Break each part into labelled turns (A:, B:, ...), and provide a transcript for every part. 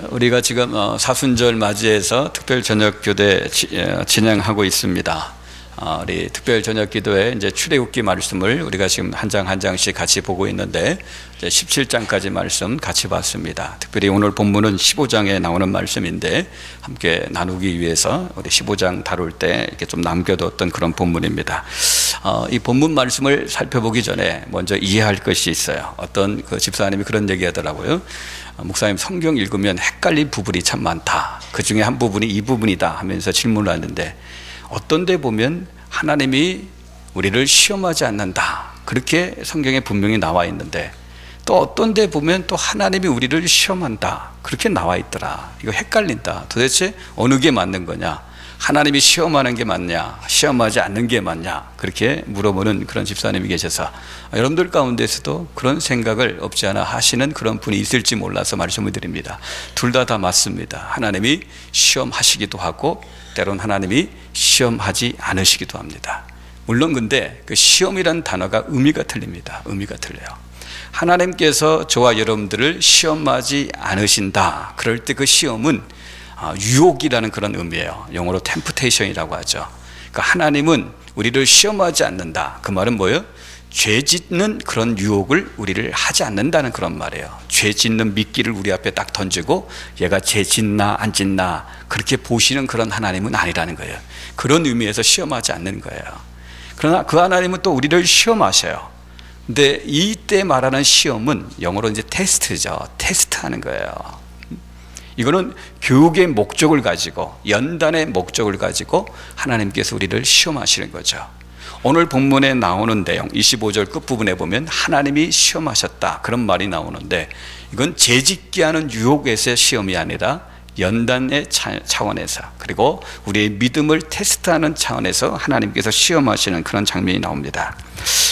A: 우리가 지금 사순절 맞이해서 특별 저녁 교대 진행하고 있습니다. 우리 특별 저녁 기도에 이제 출애굽기 말씀을 우리가 지금 한 장 한 장씩 같이 보고 있는데, 이제 17장까지 말씀 같이 봤습니다. 특별히 오늘 본문은 15장에 나오는 말씀인데, 함께 나누기 위해서 우리 15장 다룰 때 이렇게 좀 남겨뒀던 그런 본문입니다. 이 본문 말씀을 살펴보기 전에 먼저 이해할 것이 있어요. 어떤 그 집사님이 그런 얘기 하더라고요. 목사님, 성경 읽으면 헷갈린 부분이 참 많다. 그 중에 한 부분이 이 부분이다 하면서 질문을 하는데, 어떤 데 보면 하나님이 우리를 시험하지 않는다, 그렇게 성경에 분명히 나와 있는데, 또 어떤 데 보면 또 하나님이 우리를 시험한다, 그렇게 나와 있더라. 이거 헷갈린다. 도대체 어느 게 맞는 거냐? 하나님이 시험하는 게 맞냐, 시험하지 않는 게 맞냐, 그렇게 물어보는 그런 집사님이 계셔서, 여러분들 가운데서도 그런 생각을 없지 않아 하시는 그런 분이 있을지 몰라서 말씀을 드립니다. 둘 다 맞습니다. 하나님이 시험하시기도 하고 때론 하나님이 시험하지 않으시기도 합니다. 물론 근데 그 시험이란 단어가 의미가 틀립니다. 의미가 틀려요. 하나님께서 저와 여러분들을 시험하지 않으신다, 그럴 때 그 시험은 유혹이라는 그런 의미예요. 영어로 temptation이라고 하죠. 그러니까 하나님은 우리를 시험하지 않는다, 그 말은 뭐예요? 죄 짓는 그런 유혹을 우리를 하지 않는다는 그런 말이에요. 죄 짓는 미끼를 우리 앞에 딱 던지고 얘가 죄 짓나 안 짓나 그렇게 보시는 그런 하나님은 아니라는 거예요. 그런 의미에서 시험하지 않는 거예요. 그러나 그 하나님은 또 우리를 시험하셔요. 근데 이때 말하는 시험은 영어로 이제 테스트죠. 테스트하는 거예요. 이거는 교육의 목적을 가지고, 연단의 목적을 가지고 하나님께서 우리를 시험하시는 거죠. 오늘 본문에 나오는 내용 25절 끝부분에 보면 하나님이 시험하셨다, 그런 말이 나오는데, 이건 죄짓게 하는 유혹에서의 시험이 아니라 연단의 차원에서, 그리고 우리의 믿음을 테스트하는 차원에서 하나님께서 시험하시는 그런 장면이 나옵니다.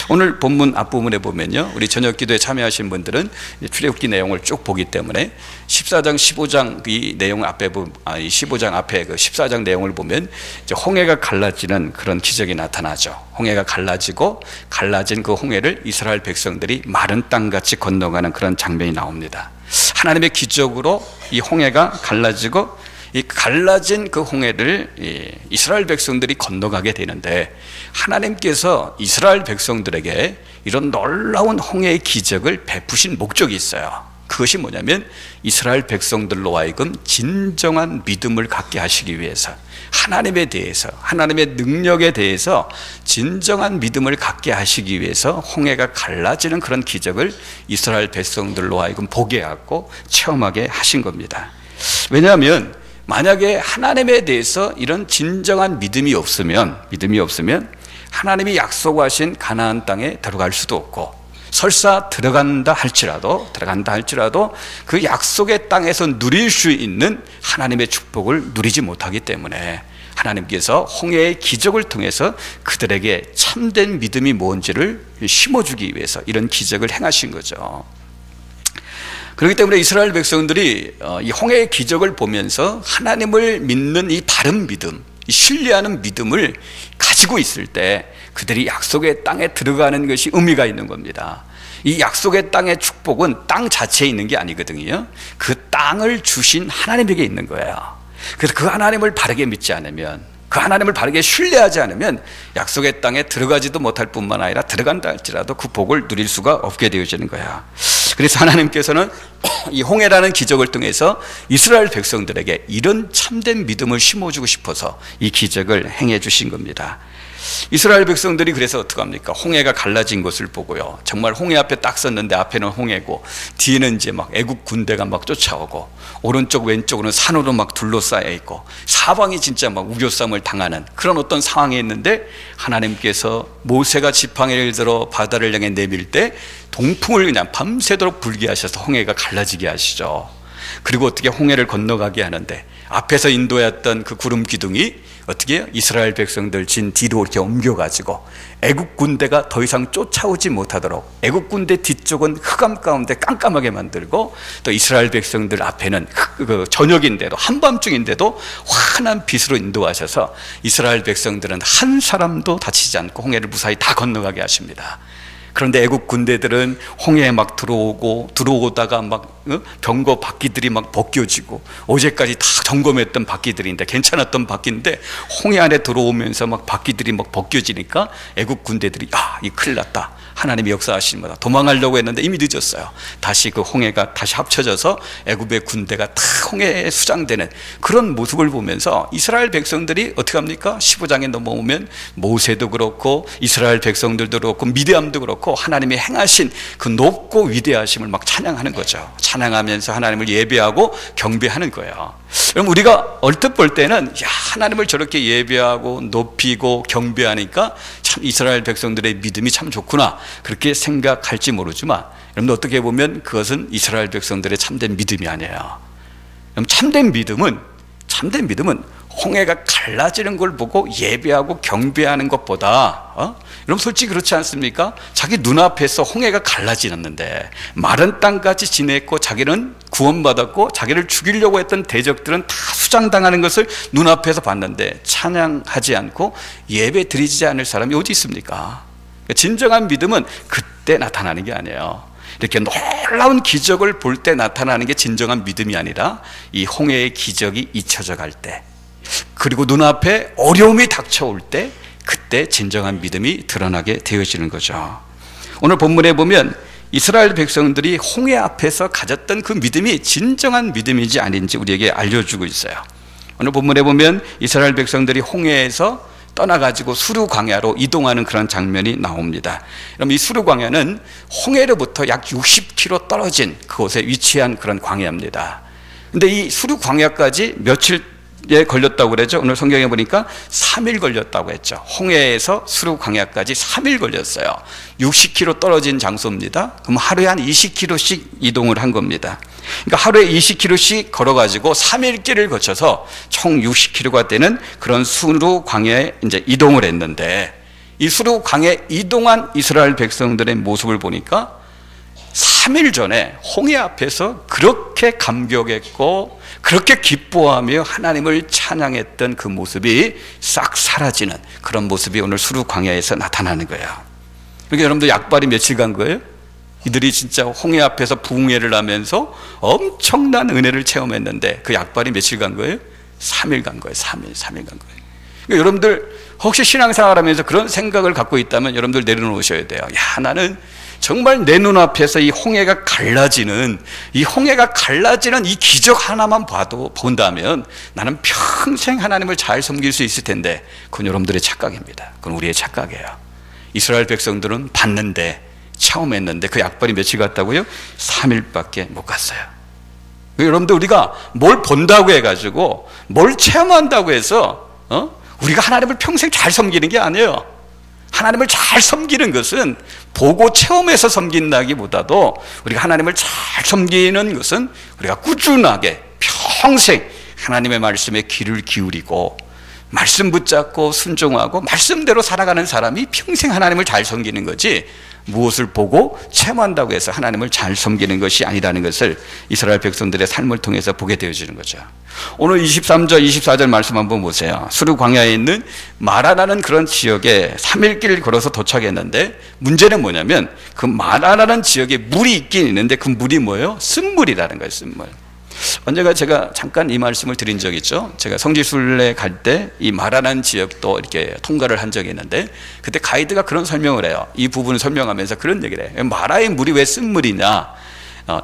A: 오늘 본문 앞부분에 보면요, 우리 저녁 기도에 참여하신 분들은 출애굽기 내용을 쭉 보기 때문에 14장 15장 이 내용 앞에 15장 앞에 그 14장 내용을 보면 이제 홍해가 갈라지는 그런 기적이 나타나죠. 홍해가 갈라지고, 갈라진 그 홍해를 이스라엘 백성들이 마른 땅같이 건너가는 그런 장면이 나옵니다. 하나님의 기적으로 이 홍해가 갈라지고, 이 갈라진 그 홍해를 이스라엘 백성들이 건너가게 되는데, 하나님께서 이스라엘 백성들에게 이런 놀라운 홍해의 기적을 베푸신 목적이 있어요. 그것이 뭐냐면 이스라엘 백성들로 하여금 진정한 믿음을 갖게 하시기 위해서, 하나님에 대해서, 하나님의 능력에 대해서 진정한 믿음을 갖게 하시기 위해서 홍해가 갈라지는 그런 기적을 이스라엘 백성들로 하여금 보게 하고 체험하게 하신 겁니다. 왜냐하면 만약에 하나님에 대해서 이런 진정한 믿음이 없으면 하나님이 약속하신 가나안 땅에 들어갈 수도 없고, 설사 들어간다 할지라도 그 약속의 땅에서 누릴 수 있는 하나님의 축복을 누리지 못하기 때문에 하나님께서 홍해의 기적을 통해서 그들에게 참된 믿음이 뭔지를 심어주기 위해서 이런 기적을 행하신 거죠. 그렇기 때문에 이스라엘 백성들이 이 홍해의 기적을 보면서 하나님을 믿는 이 바른 믿음, 이 신뢰하는 믿음을 가지고 있을 때 그들이 약속의 땅에 들어가는 것이 의미가 있는 겁니다. 이 약속의 땅의 축복은 땅 자체에 있는 게 아니거든요. 그 땅을 주신 하나님에게 있는 거예요. 그래서 그 하나님을 바르게 믿지 않으면, 그 하나님을 바르게 신뢰하지 않으면 약속의 땅에 들어가지도 못할 뿐만 아니라 들어간다 할지라도 그 복을 누릴 수가 없게 되어지는 거야. 그래서 하나님께서는 이 홍해라는 기적을 통해서 이스라엘 백성들에게 이런 참된 믿음을 심어주고 싶어서 이 기적을 행해 주신 겁니다. 이스라엘 백성들이 그래서 어떡합니까? 홍해가 갈라진 것을 보고요, 정말 홍해 앞에 딱 섰는데 앞에는 홍해고 뒤에는 이제 막 애국 군대가 막 쫓아오고, 오른쪽 왼쪽으로는 산으로 막 둘러싸여 있고, 사방이 진짜 막 우겨쌈을 당하는 그런 어떤 상황에 있는데, 하나님께서 모세가 지팡이를 들어 바다를 향해 내밀 때 동풍을 그냥 밤새도록 불게 하셔서 홍해가 갈라지게 하시죠. 그리고 어떻게 홍해를 건너가게 하는데, 앞에서 인도했던 그 구름 기둥이 어떻게 해요? 이스라엘 백성들 진 뒤로 이렇게 옮겨가지고 애국 군대가 더 이상 쫓아오지 못하도록, 애국 군대 뒤쪽은 흑암 가운데 깜깜하게 만들고, 또 이스라엘 백성들 앞에는 저녁인데도, 한밤중인데도 환한 빛으로 인도하셔서 이스라엘 백성들은 한 사람도 다치지 않고 홍해를 무사히 다 건너가게 하십니다. 그런데 애국 군대들은 홍해에 막 들어오다가 막 병거 바퀴들이 막 벗겨지고, 어제까지 다 점검했던 바퀴들인데, 괜찮았던 바퀴인데 홍해 안에 들어오면서 막 바퀴들이 막 벗겨지니까 애국 군대들이 이 큰일 났다, 하나님이 역사하십니다. 도망가려고 했는데 이미 늦었어요. 다시 그 홍해가 다시 합쳐져서 애굽의 군대가 다 홍해에 수장되는 그런 모습을 보면서 이스라엘 백성들이 어떻게 합니까? 15장에 넘어오면 모세도 그렇고 이스라엘 백성들도 그렇고 미디암도 그렇고 하나님이 행하신 그 높고 위대하심을 막 찬양하는 거죠. 찬양하면서 하나님을 예배하고 경배하는 거예요. 그럼 우리가 얼뜻 볼 때는 하나님을 저렇게 예배하고 높이고 경배하니까 참 이스라엘 백성들의 믿음이 참 좋구나, 그렇게 생각할지 모르지만, 여러분 어떻게 보면 그것은 이스라엘 백성들의 참된 믿음이 아니에요. 참된 믿음은 홍해가 갈라지는 걸 보고 예배하고 경배하는 것보다, 여러분 솔직히 그렇지 않습니까? 자기 눈앞에서 홍해가 갈라지는데 마른 땅까지 지냈고, 자기는 구원받았고, 자기를 죽이려고 했던 대적들은 다 수장당하는 것을 눈앞에서 봤는데 찬양하지 않고 예배 드리지 않을 사람이 어디 있습니까? 진정한 믿음은 그때 나타나는 게 아니에요. 이렇게 놀라운 기적을 볼 때 나타나는 게 진정한 믿음이 아니라 이 홍해의 기적이 잊혀져 갈 때, 그리고 눈앞에 어려움이 닥쳐올 때, 그때 진정한 믿음이 드러나게 되어지는 거죠. 오늘 본문에 보면 이스라엘 백성들이 홍해 앞에서 가졌던 그 믿음이 진정한 믿음인지 아닌지 우리에게 알려주고 있어요. 오늘 본문에 보면 이스라엘 백성들이 홍해에서 떠나가지고 수르 광야로 이동하는 그런 장면이 나옵니다. 그럼 이 수르 광야는 홍해로부터 약 60km 떨어진 그곳에 위치한 그런 광야입니다. 근데 이 수르 광야까지 며칠에 걸렸다고 그러죠? 오늘 성경에 보니까 3일 걸렸다고 했죠. 홍해에서 수르 광야까지 3일 걸렸어요. 60km 떨어진 장소입니다. 그럼 하루에 한 20km씩 이동을 한 겁니다. 그러니까 하루에 20km씩 걸어가지고 3일 길을 거쳐서 총 60km가 되는 그런 수르 광야에 이제 이동을 했는데, 이 수르 광야에 이동한 이스라엘 백성들의 모습을 보니까 3일 전에 홍해 앞에서 그렇게 감격했고 그렇게 기뻐하며 하나님을 찬양했던 그 모습이 싹 사라지는 그런 모습이 오늘 수르 광야에서 나타나는 거예요. 그러니까 여러분들 약발이 며칠 간 거예요? 이들이 진짜 홍해 앞에서 부흥회를 하면서 엄청난 은혜를 체험했는데 그 약발이 며칠 간 거예요? 3일 간 거예요. 3일 간 거예요. 그러니까 여러분들 혹시 신앙생활 하면서 그런 생각을 갖고 있다면 여러분들 내려놓으셔야 돼요. 나는 정말 내 눈앞에서 이 홍해가 갈라지는 이 기적 하나만 본다면 나는 평생 하나님을 잘 섬길 수 있을 텐데, 그건 여러분들의 착각입니다. 그건 우리의 착각이에요. 이스라엘 백성들은 봤는데, 처음 했는데 그 약발이 며칠 갔다고요? 3일밖에 못 갔어요. 여러분들 우리가 뭘 본다고 해가지고 뭘 체험한다고 해서 우리가 하나님을 평생 잘 섬기는 게 아니에요. 하나님을 잘 섬기는 것은 보고 체험해서 섬긴다기보다도, 우리가 하나님을 잘 섬기는 것은 우리가 꾸준하게 평생 하나님의 말씀에 귀를 기울이고 말씀 붙잡고 순종하고 말씀대로 살아가는 사람이 평생 하나님을 잘 섬기는 거지, 무엇을 보고 체험한다고 해서 하나님을 잘 섬기는 것이 아니라는 것을 이스라엘 백성들의 삶을 통해서 보게 되어지는 거죠. 오늘 23절 24절 말씀 한번 보세요. 수르 광야에 있는 마라라는 그런 지역에 3일 길을 걸어서 도착했는데, 문제는 뭐냐면 그 마라라는 지역에 물이 있긴 있는데 그 물이 뭐예요? 쓴물이라는 거예요. 쓴물. 언젠가 제가 잠깐 이 말씀을 드린 적이 있죠. 제가 성지순례 갈 때 이 마라라는 지역도 이렇게 통과를 한 적이 있는데, 그때 가이드가 그런 설명을 해요. 이 부분을 설명하면서 그런 얘기를 해요. 마라의 물이 왜 쓴물이냐?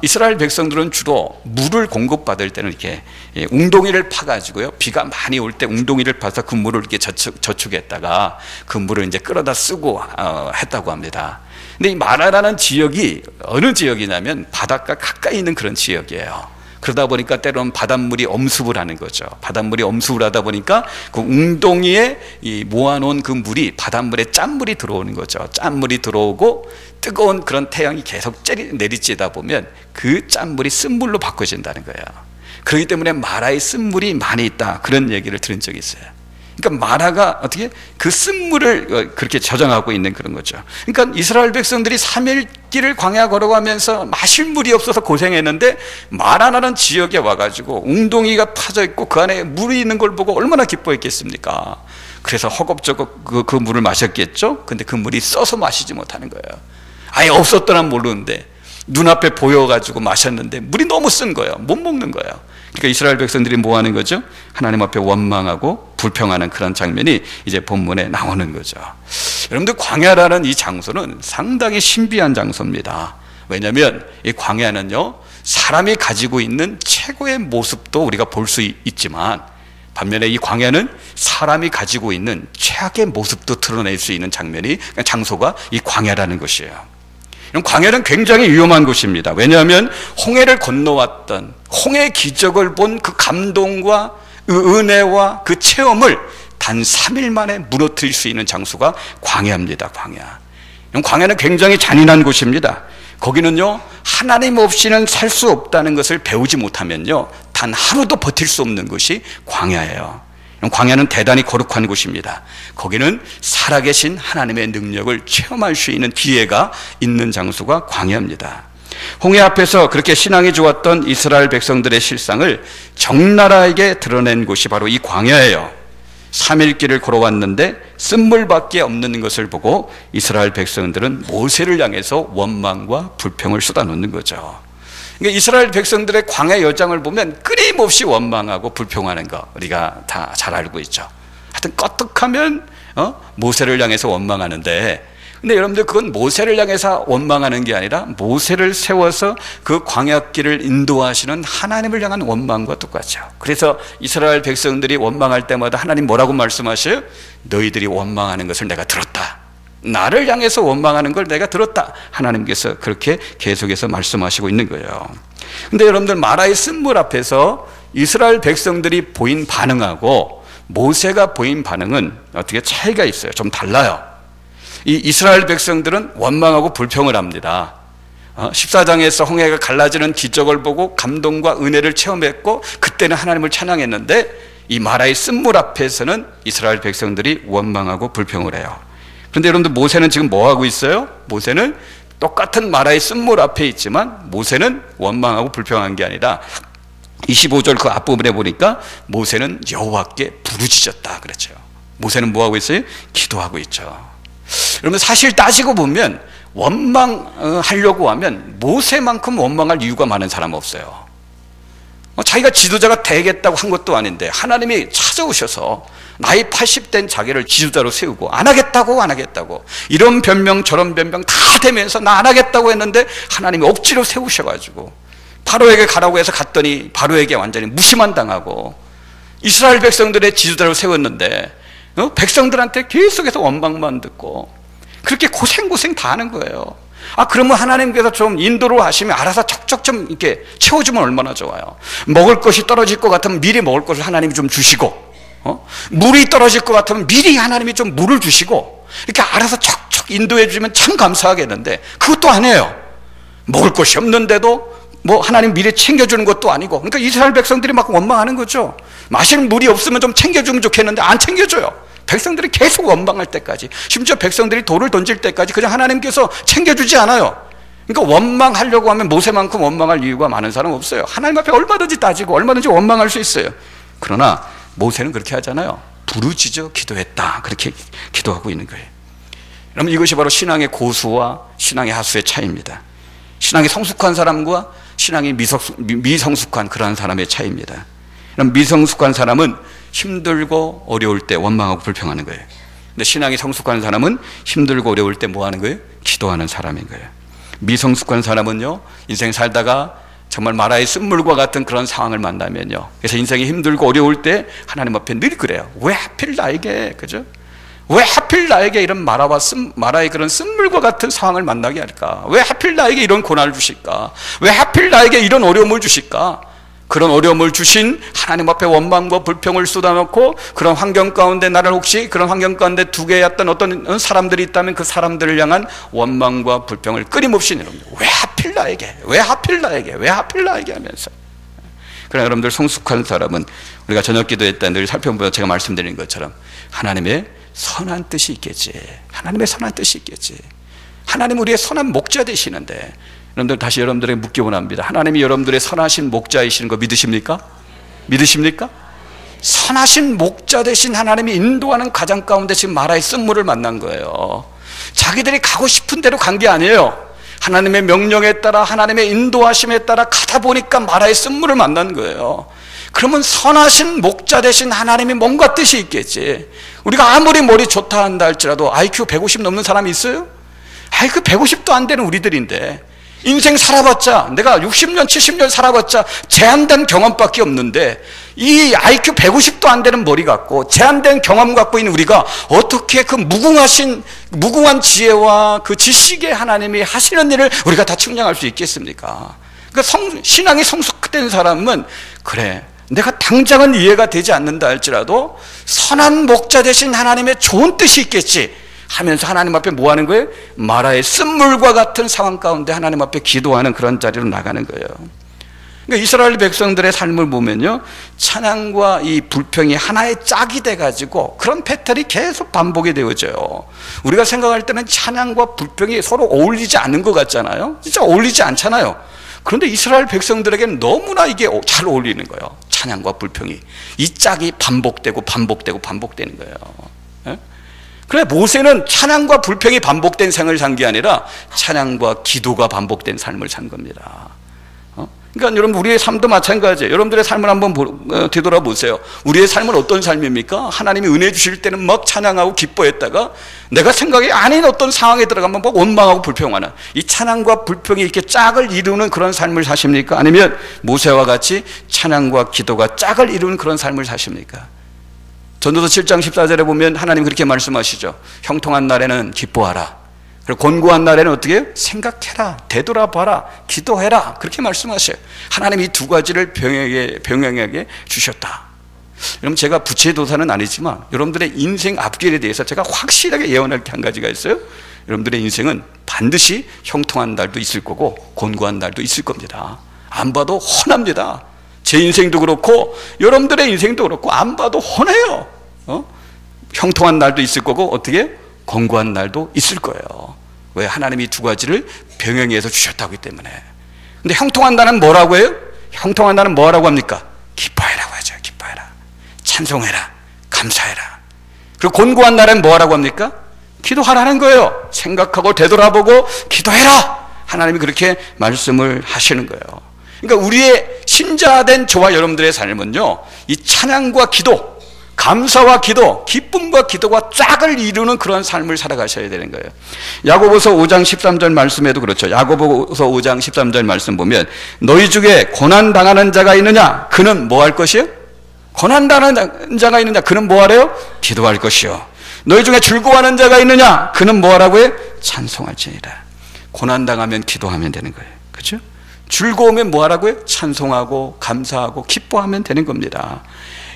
A: 이스라엘 백성들은 주로 물을 공급받을 때는 이렇게 웅덩이를 파가지고요, 비가 많이 올 때 웅덩이를 파서 그 물을 이렇게 저축했다가 그 물을 이제 끌어다 쓰고 했다고 합니다. 근데 이 마라라는 지역이 어느 지역이냐면 바닷가 가까이 있는 그런 지역이에요. 그러다 보니까 때로는 바닷물이 엄습을 하는 거죠. 바닷물이 엄습을 하다 보니까 그 웅덩이에 모아놓은 그 물이 바닷물에 짠물이 들어오는 거죠. 짠물이 들어오고 뜨거운 그런 태양이 계속 내리쬐다 보면 그 짠물이 쓴물로 바꿔진다는 거예요. 그렇기 때문에 마라에 쓴물이 많이 있다, 그런 얘기를 들은 적이 있어요. 그러니까 마라가 어떻게 그 쓴물을 그렇게 저장하고 있는 그런 거죠. 그러니까 이스라엘 백성들이 3일 길을 광야 걸어가면서 마실 물이 없어서 고생했는데, 마라라는 지역에 와가지고 웅덩이가 파져 있고 그 안에 물이 있는 걸 보고 얼마나 기뻐했겠습니까? 그래서 허겁지겁 그 물을 마셨겠죠. 근데 그 물이 써서 마시지 못하는 거예요. 아예 없었더란 모르는데 눈앞에 보여가지고 마셨는데 물이 너무 쓴 거예요. 못 먹는 거예요. 그러니까 이스라엘 백성들이 뭐 하는 거죠? 하나님 앞에 원망하고 불평하는 그런 장면이 이제 본문에 나오는 거죠. 여러분들, 광야라는 이 장소는 상당히 신비한 장소입니다. 왜냐하면 이 광야는요, 사람이 가지고 있는 최고의 모습도 우리가 볼 수 있지만, 반면에 이 광야는 사람이 가지고 있는 최악의 모습도 드러낼 수 있는 장소가 이 광야라는 것이에요. 광야는 굉장히 위험한 곳입니다. 왜냐하면 홍해를 건너왔던, 홍해 기적을 본 그 감동과 그 은혜와 그 체험을 단 3일 만에 무너뜨릴 수 있는 장소가 광야입니다. 광야는 굉장히 잔인한 곳입니다. 거기는요, 하나님 없이는 살 수 없다는 것을 배우지 못하면요, 단 하루도 버틸 수 없는 곳이 광야예요. 광야는 대단히 거룩한 곳입니다. 거기는 살아계신 하나님의 능력을 체험할 수 있는 기회가 있는 장소가 광야입니다. 홍해 앞에서 그렇게 신앙이 좋았던 이스라엘 백성들의 실상을 적나라하게 드러낸 곳이 바로 이 광야예요. 3일 길을 걸어왔는데 쓴물밖에 없는 것을 보고 이스라엘 백성들은 모세를 향해서 원망과 불평을 쏟아놓는 거죠. 그러니까 이스라엘 백성들의 광야 여정을 보면 끊임없이 원망하고 불평하는 거 우리가 다 잘 알고 있죠. 하여튼 껐떡하면 모세를 향해서 원망하는데, 근데 여러분들, 그건 모세를 향해서 원망하는 게 아니라 모세를 세워서 그 광야길을 인도하시는 하나님을 향한 원망과 똑같죠. 그래서 이스라엘 백성들이 원망할 때마다 하나님 뭐라고 말씀하셔요? 너희들이 원망하는 것을 내가 들었다. 나를 향해서 원망하는 걸 내가 들었다. 하나님께서 그렇게 계속해서 말씀하시고 있는 거예요. 근데 여러분들, 마라의 쓴물 앞에서 이스라엘 백성들이 보인 반응하고 모세가 보인 반응은 어떻게 차이가 있어요. 좀 달라요. 이 이스라엘 백성들은 원망하고 불평을 합니다. 14장에서 홍해가 갈라지는 기적을 보고 감동과 은혜를 체험했고 그때는 하나님을 찬양했는데, 이 마라의 쓴물 앞에서는 이스라엘 백성들이 원망하고 불평을 해요. 그런데 여러분들, 모세는 지금 뭐 하고 있어요? 모세는 똑같은 마라의 쓴물 앞에 있지만 모세는 원망하고 불평한 게 아니라 25절 그 앞부분에 보니까 모세는 여호와께 부르짖었다 그랬죠. 모세는 뭐 하고 있어요? 기도하고 있죠. 여러분, 사실 따지고 보면 원망하려고 하면 모세만큼 원망할 이유가 많은 사람 없어요. 자기가 지도자가 되겠다고 한 것도 아닌데 하나님이 찾아오셔서 나이 80된 자기를 지도자로 세우고 안 하겠다고 이런 변명 저런 변명 다 대면서 나 안 하겠다고 했는데 하나님이 억지로 세우셔가지고 바로에게 가라고 해서 갔더니 바로에게 완전히 무시만 당하고 이스라엘 백성들의 지도자로 세웠는데 백성들한테 계속해서 원망만 듣고 그렇게 고생 다 하는 거예요. 그러면 하나님께서 좀 인도를 하시면 알아서 척척 좀 이렇게 채워주면 얼마나 좋아요. 먹을 것이 떨어질 것 같으면 미리 먹을 것을 하나님이 좀 주시고, 물이 떨어질 것 같으면 미리 하나님이 좀 물을 주시고, 이렇게 알아서 척척 인도해 주면 참 감사하겠는데 그것도 안 해요. 먹을 것이 없는데도 뭐 하나님 미리 챙겨주는 것도 아니고, 그러니까 이스라엘 백성들이 막 원망하는 거죠. 마시는 물이 없으면 좀 챙겨주면 좋겠는데 안 챙겨줘요. 백성들이 계속 원망할 때까지, 심지어 백성들이 돌을 던질 때까지 그냥 하나님께서 챙겨주지 않아요. 그러니까 원망하려고 하면 모세만큼 원망할 이유가 많은 사람 없어요. 하나님 앞에 얼마든지 따지고 얼마든지 원망할 수 있어요. 그러나 모세는 그렇게 하잖아요. 부르짖어 기도했다. 그렇게 기도하고 있는 거예요. 여러분, 이것이 바로 신앙의 고수와 신앙의 하수의 차이입니다. 신앙이 성숙한 사람과 신앙이 미성숙한 그러한 사람의 차이입니다. 미성숙한 사람은 힘들고 어려울 때 원망하고 불평하는 거예요. 근데 신앙이 성숙한 사람은 힘들고 어려울 때 뭐 하는 거예요? 기도하는 사람인 거예요. 미성숙한 사람은요, 인생 살다가 정말 마라의 쓴물과 같은 그런 상황을 만나면요, 그래서 인생이 힘들고 어려울 때 하나님 앞에 늘 그래요. 왜 하필 나에게, 그죠? 왜 하필 나에게 이런 마라의 그런 쓴물과 같은 상황을 만나게 할까? 왜 하필 나에게 이런 고난을 주실까? 왜 하필 나에게 이런 어려움을 주실까? 그런 어려움을 주신 하나님 앞에 원망과 불평을 쏟아놓고, 그런 환경 가운데 나를 혹시 그런 환경 가운데 두게 했던 어떤 사람들이 있다면 그 사람들을 향한 원망과 불평을 끊임없이 내놓습니다. 왜 하필 나에게, 왜 하필 나에게, 왜 하필 나에게 하면서. 그러나 여러분들, 성숙한 사람은 우리가 저녁 기도회 때 늘 살펴보면 제가 말씀드린 것처럼 하나님의 선한 뜻이 있겠지, 하나님의 선한 뜻이 있겠지, 하나님 우리의 선한 목자 되시는데, 여러분들, 다시 여러분들에게 묻기 원합니다. 하나님이 여러분들의 선하신 목자이시는 거 믿으십니까? 믿으십니까? 선하신 목자 되신 하나님이 인도하는 가정 가운데 지금 마라의 쓴물을 만난 거예요. 자기들이 가고 싶은 대로 간 게 아니에요. 하나님의 명령에 따라 하나님의 인도하심에 따라 가다 보니까 마라의 쓴물을 만난 거예요. 그러면 선하신 목자 되신 하나님이 뭔가 뜻이 있겠지. 우리가 아무리 머리 좋다 한다 할지라도 IQ 150 넘는 사람이 있어요? IQ 150도 안 되는 우리들인데, 인생 살아봤자, 내가 60년 70년 살아봤자 제한된 경험밖에 없는데, 이 IQ 150도 안 되는 머리 갖고 제한된 경험 갖고 있는 우리가 어떻게 그 무궁한 지혜와 그 지식의 하나님이 하시는 일을 우리가 다 측량할 수 있겠습니까? 그러니까 신앙이 성숙된 사람은, 그래, 내가 당장은 이해가 되지 않는다 할지라도 선한 목자 되신 하나님의 좋은 뜻이 있겠지 하면서 하나님 앞에 뭐 하는 거예요? 마라의 쓴물과 같은 상황 가운데 하나님 앞에 기도하는 그런 자리로 나가는 거예요. 그러니까 이스라엘 백성들의 삶을 보면요, 찬양과 이 불평이 하나의 짝이 돼가지고 그런 패턴이 계속 반복이 되어져요. 우리가 생각할 때는 찬양과 불평이 서로 어울리지 않는 것 같잖아요. 진짜 어울리지 않잖아요. 그런데 이스라엘 백성들에게는 너무나 이게 잘 어울리는 거예요. 찬양과 불평이, 이 짝이 반복되고 반복되는 거예요. 예? 그래, 모세는 찬양과 불평이 반복된 생을 산 게 아니라 찬양과 기도가 반복된 삶을 산 겁니다. 그러니까 여러분, 우리의 삶도 마찬가지예요. 여러분들의 삶을 한번 되돌아보세요. 우리의 삶은 어떤 삶입니까? 하나님이 은혜 주실 때는 막 찬양하고 기뻐했다가 내가 생각이 아닌 어떤 상황에 들어가면 막 원망하고 불평하는, 이 찬양과 불평이 이렇게 짝을 이루는 그런 삶을 사십니까? 아니면 모세와 같이 찬양과 기도가 짝을 이루는 그런 삶을 사십니까? 전도서 7장 14절에 보면 하나님 그렇게 말씀하시죠. 형통한 날에는 기뻐하라. 그리고 곤고한 날에는 어떻게 해요? 생각해라, 되돌아봐라, 기도해라, 그렇게 말씀하셔요. 하나님이 두 가지를 병행하게 주셨다. 여러분, 제가 부채도사는 아니지만 여러분들의 인생 앞길에 대해서 제가 확실하게 예언할 게 한 가지가 있어요. 여러분들의 인생은 반드시 형통한 날도 있을 거고 곤고한 날도 있을 겁니다. 안 봐도 훤합니다. 제 인생도 그렇고 여러분들의 인생도 그렇고 안 봐도 훤해요. 형통한 날도 있을 거고 어떻게 곤고한 날도 있을 거예요. 왜? 하나님이 두 가지를 병행해서 주셨다고 하기 때문에. 근데 형통한 날은 뭐라고 해요? 형통한 날은 뭐라고 합니까? 기뻐해라고 하죠. 기뻐해라, 찬송해라, 감사해라. 그리고 곤고한 날은 뭐라고 합니까? 기도하라는 거예요. 생각하고 되돌아보고 기도해라, 하나님이 그렇게 말씀을 하시는 거예요. 그러니까 우리의 신자된 저와 여러분들의 삶은요, 이 찬양과 기도, 감사와 기도, 기쁨과 기도가 짝을 이루는 그런 삶을 살아가셔야 되는 거예요. 야고보서 5장 13절 말씀에도 그렇죠. 야고보서 5장 13절 말씀 보면, 너희 중에 고난당하는 자가 있느냐? 그는 뭐 할 것이요? 고난당하는 자가 있느냐? 그는 뭐 하래요? 기도할 것이요. 너희 중에 즐거워하는 자가 있느냐? 그는 뭐 하라고 해? 찬송할지니라. 고난당하면 기도하면 되는 거예요. 그렇죠? 즐거우면 뭐 하라고 해요? 찬송하고 감사하고 기뻐하면 되는 겁니다.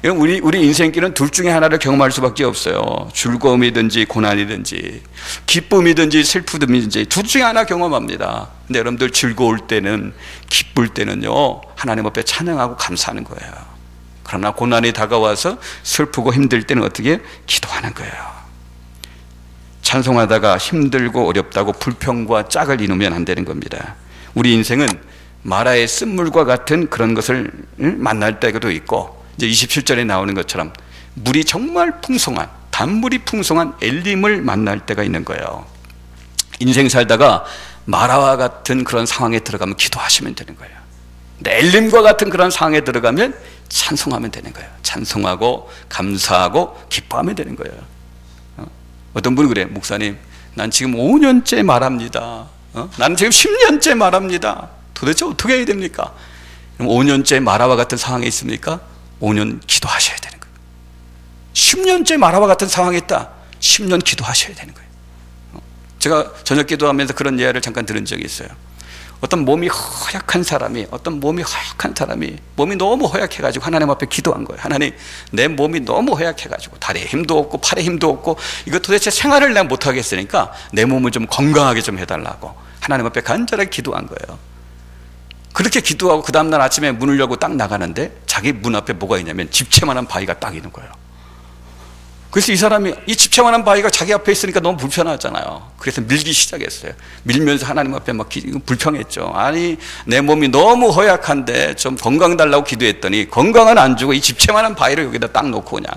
A: 우리 인생길은 둘 중에 하나를 경험할 수밖에 없어요. 즐거움이든지 고난이든지 기쁨이든지 슬픔이든지 둘 중에 하나 경험합니다. 근데 여러분들 즐거울 때는, 기쁠 때는요, 하나님 앞에 찬양하고 감사하는 거예요. 그러나 고난이 다가와서 슬프고 힘들 때는 어떻게? 기도하는 거예요. 찬송하다가 힘들고 어렵다고 불평과 짝을 이루면 안 되는 겁니다. 우리 인생은 마라의 쓴물과 같은 그런 것을 만날 때도 있고, 이제 27절에 나오는 것처럼 물이 정말 풍성한, 단물이 풍성한 엘림을 만날 때가 있는 거예요. 인생 살다가 마라와 같은 그런 상황에 들어가면 기도하시면 되는 거예요. 근데 엘림과 같은 그런 상황에 들어가면 찬송하면 되는 거예요. 찬송하고 감사하고 기뻐하면 되는 거예요. 어떤 분이 그래요. 목사님, 난 지금 5년째 말합니다. 나는 지금 10년째 말합니다. 도대체 어떻게 해야 됩니까? 그럼 5년째 마라와 같은 상황에 있습니까? 5년 기도하셔야 되는 거예요. 10년째 마라와 같은 상황에 있다. 10년 기도하셔야 되는 거예요. 제가 저녁 기도하면서 그런 예화를 잠깐 들은 적이 있어요. 어떤 몸이 허약한 사람이 몸이 너무 허약해가지고 하나님 앞에 기도한 거예요. 하나님, 내 몸이 너무 허약해가지고 다리에 힘도 없고 팔에 힘도 없고 이거 도대체 생활을 내가 못하겠으니까 내 몸을 좀 건강하게 좀 해달라고 하나님 앞에 간절하게 기도한 거예요. 그렇게 기도하고 그 다음날 아침에 문을 열고 딱 나가는데 자기 문 앞에 뭐가 있냐면 집채만한 바위가 딱 있는 거예요. 그래서 이 사람이 이 집채만한 바위가 자기 앞에 있으니까 너무 불편하잖아요. 그래서 밀기 시작했어요. 밀면서 하나님 앞에 막 불평했죠. 아니, 내 몸이 너무 허약한데 좀 건강 달라고 기도했더니 건강은 안 주고 이 집채만한 바위를 여기다 딱 놓고 그냥,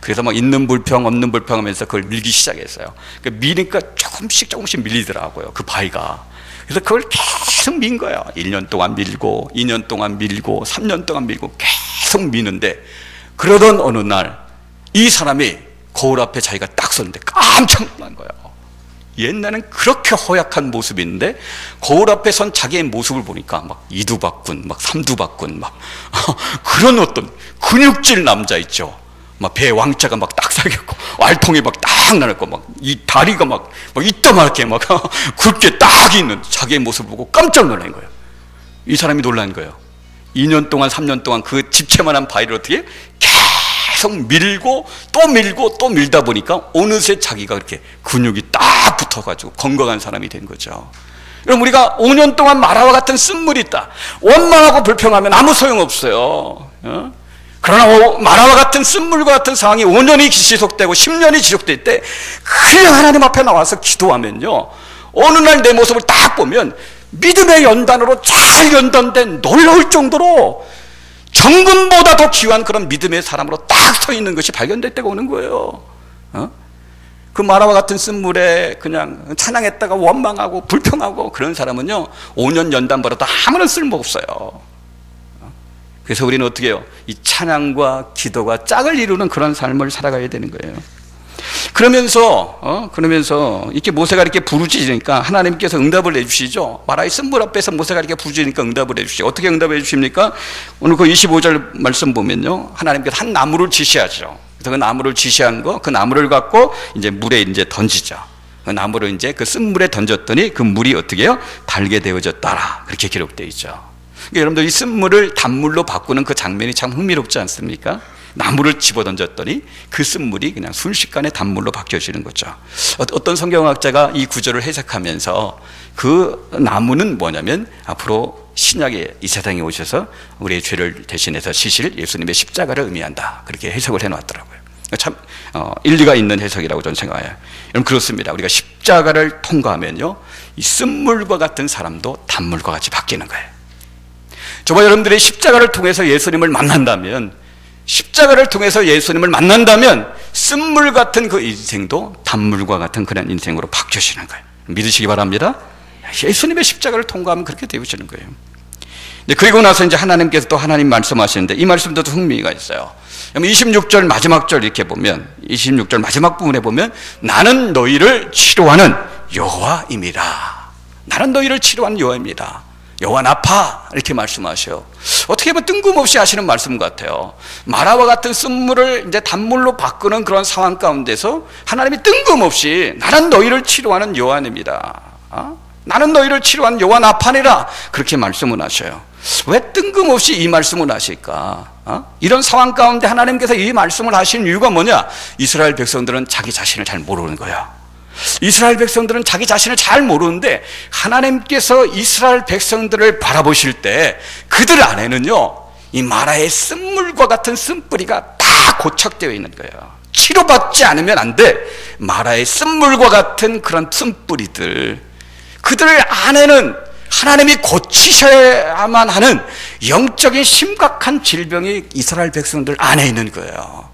A: 그래서 막 있는 불평 없는 불평 하면서 그걸 밀기 시작했어요. 미니까 조금씩 밀리더라고요, 그 바위가. 그래서 그걸 계속 민 거예요. 1년 동안 밀고 2년 동안 밀고 3년 동안 밀고 계속 미는데, 그러던 어느 날 이 사람이 거울 앞에 자기가 딱 섰는데 깜짝 놀란 거예요. 옛날엔 그렇게 허약한 모습인데 거울 앞에 선 자기의 모습을 보니까 막 이두박군, 막 삼두박군, 막 그런 어떤 근육질 남자 있죠. 막 배 왕자가 막 딱 생겼고 알통이 막 딱 나왔고 막 이 다리가 막 이따만하게 막 굵게 딱 있는 자기의 모습을 보고 깜짝 놀란 거예요. 이 사람이 놀란 거예요. 2년 동안 3년 동안 그 집채만한 바위를 어떻게 계속 밀고 또 밀다 보니까 어느새 자기가 이렇게 근육이 딱 붙어가지고 건강한 사람이 된 거죠. 여러분, 우리가 5년 동안 마라와 같은 쓴물이 있다, 원망하고 불평하면 아무 소용없어요. 그러나 마라와 같은 쓴물과 같은 상황이 5년이 지속되고 10년이 지속될 때 그냥 하나님 앞에 나와서 기도하면요, 어느 날 내 모습을 딱 보면 믿음의 연단으로 잘 연단된 놀라울 정도로 정금보다 더 귀한 그런 믿음의 사람으로 딱 서 있는 것이 발견될 때가 오는 거예요. 그 마라와 같은 쓴물에 그냥 찬양했다가 원망하고 불평하고 그런 사람은요, 5년 연단 받아도 아무런 쓸모 없어요. 그래서 우리는 어떻게 해요? 이 찬양과 기도가 짝을 이루는 그런 삶을 살아가야 되는 거예요. 그러면서 이렇게 모세가 이렇게 부르짖으니까 하나님께서 응답을 해주시죠. 마라의 쓴물 앞에서 모세가 이렇게 부르짖으니까 응답을 해주시죠. 어떻게 응답해 주십니까? 오늘 그 25절 말씀 보면요, 하나님께서 한 나무를 지시하죠. 그래서 그 나무를 지시한 그 나무를 갖고 이제 물에 이제 던지죠. 그 나무를 이제 그 쓴물에 던졌더니 그 물이 어떻게 해요? 달게 되어졌더라. 그렇게 기록되어 있죠. 그러니까 여러분들 이 쓴물을 단물로 바꾸는 그 장면이 참 흥미롭지 않습니까? 나무를 집어던졌더니 그 쓴물이 그냥 순식간에 단물로 바뀌어지는 거죠. 어떤 성경학자가 이 구절을 해석하면서 그 나무는 뭐냐면 앞으로 신약에 이 세상에 오셔서 우리의 죄를 대신해서 지실 예수님의 십자가를 의미한다, 그렇게 해석을 해놨더라고요. 참 일리가 있는 해석이라고 저는 생각해요. 여러분, 그렇습니다. 우리가 십자가를 통과하면요, 이 쓴물과 같은 사람도 단물과 같이 바뀌는 거예요. 저와 여러분들이 십자가를 통해서 예수님을 만난다면, 쓴물 같은 그 인생도 단물과 같은 그런 인생으로 바뀌어지는 거예요. 믿으시기 바랍니다. 예수님의 십자가를 통과하면 그렇게 되어지는 거예요. 그리고 나서 이제 하나님께서 또 하나님 말씀하시는데, 이 말씀도 흥미가 있어요. 26절 마지막 절 이렇게 보면, 26절 마지막 부분에 보면, 나는 너희를 치료하는 여호와입니다. 나는 너희를 치료하는 여호와입니다. 여호와 나파, 이렇게 말씀하셔요. 어떻게 보면 뜬금없이 하시는 말씀 같아요. 마라와 같은 쓴물을 이제 단물로 바꾸는 그런 상황 가운데서 하나님이 뜬금없이 나는 너희를 치료하는 여호와입니다, 나는 너희를 치료하는 여호와 나파니라, 그렇게 말씀을 하셔요. 왜 뜬금없이 이 말씀을 하실까? 이런 상황 가운데 하나님께서 이 말씀을 하신 이유가 뭐냐? 이스라엘 백성들은 자기 자신을 잘 모르는 거야. 이스라엘 백성들은 자기 자신을 잘 모르는데 하나님께서 이스라엘 백성들을 바라보실 때 그들 안에는요, 이 마라의 쓴물과 같은 쓴뿌리가 다 고착되어 있는 거예요. 치료받지 않으면 안 돼. 마라의 쓴물과 같은 그런 쓴뿌리들, 그들 안에는 하나님이 고치셔야만 하는 영적인 심각한 질병이 이스라엘 백성들 안에 있는 거예요.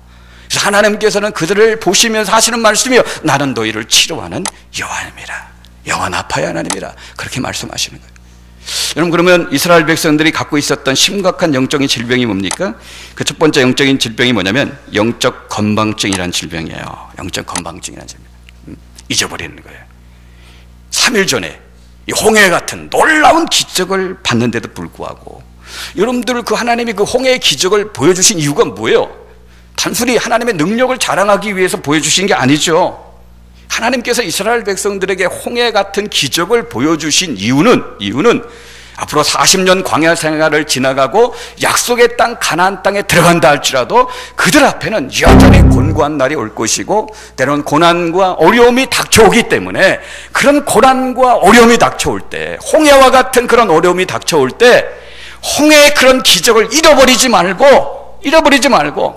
A: 그래서 하나님께서는 그들을 보시면서 하시는 말씀이요, 나는 너희를 치료하는 여호와입니다. 여호와 나파의 하나님이라, 그렇게 말씀하시는 거예요. 여러분, 그러면 이스라엘 백성들이 갖고 있었던 심각한 영적인 질병이 뭡니까? 그 첫 번째 영적인 질병이 뭐냐면 영적 건망증이라는 질병이에요. 영적 건망증이라는 질병. 잊어버리는 거예요. 3일 전에 이 홍해 같은 놀라운 기적을 봤는데도 불구하고, 여러분들 그 하나님이 그 홍해의 기적을 보여주신 이유가 뭐예요? 단순히 하나님의 능력을 자랑하기 위해서 보여주신 게 아니죠. 하나님께서 이스라엘 백성들에게 홍해 같은 기적을 보여주신 이유는 앞으로 40년 광야 생활을 지나가고 약속의 땅 가나안 땅에 들어간다 할지라도 그들 앞에는 여전히 곤고한 날이 올 것이고, 때로는 고난과 어려움이 닥쳐오기 때문에, 그런 고난과 어려움이 닥쳐올 때, 홍해와 같은 그런 어려움이 닥쳐올 때 홍해의 그런 기적을 잃어버리지 말고,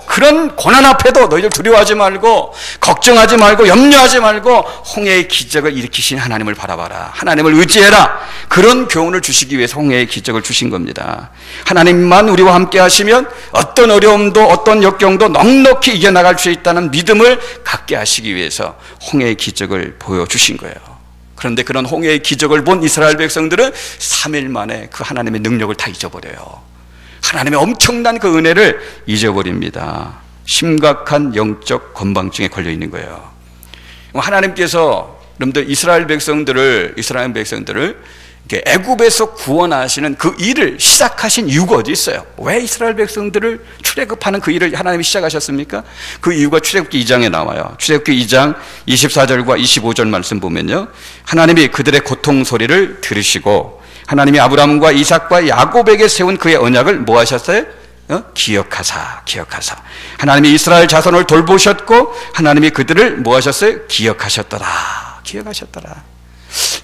A: 그런 고난 앞에도 너희들 두려워하지 말고, 걱정하지 말고, 염려하지 말고, 홍해의 기적을 일으키신 하나님을 바라봐라, 하나님을 의지해라, 그런 교훈을 주시기 위해서 홍해의 기적을 주신 겁니다. 하나님만 우리와 함께 하시면 어떤 어려움도 어떤 역경도 넉넉히 이겨나갈 수 있다는 믿음을 갖게 하시기 위해서 홍해의 기적을 보여주신 거예요. 그런데 그런 홍해의 기적을 본 이스라엘 백성들은 3일 만에 그 하나님의 능력을 다 잊어버려요. 하나님의 엄청난 그 은혜를 잊어버립니다. 심각한 영적 건방증에 걸려 있는 거예요. 하나님께서 여러분들 이스라엘 백성들을 이렇게 애굽에서 구원하시는 그 일을 시작하신 이유가 어디 있어요? 왜 이스라엘 백성들을 출애굽하는 그 일을 하나님이 시작하셨습니까? 그 이유가 출애굽기 2장에 나와요. 출애굽기 2장 24절과 25절 말씀 보면요, 하나님이 그들의 고통 소리를 들으시고 하나님이 아브라함과 이삭과 야곱에게 세운 그의 언약을 뭐 하셨어요? 기억하사 하나님이 이스라엘 자손을 돌보셨고 하나님이 그들을 뭐 하셨어요? 기억하셨더라.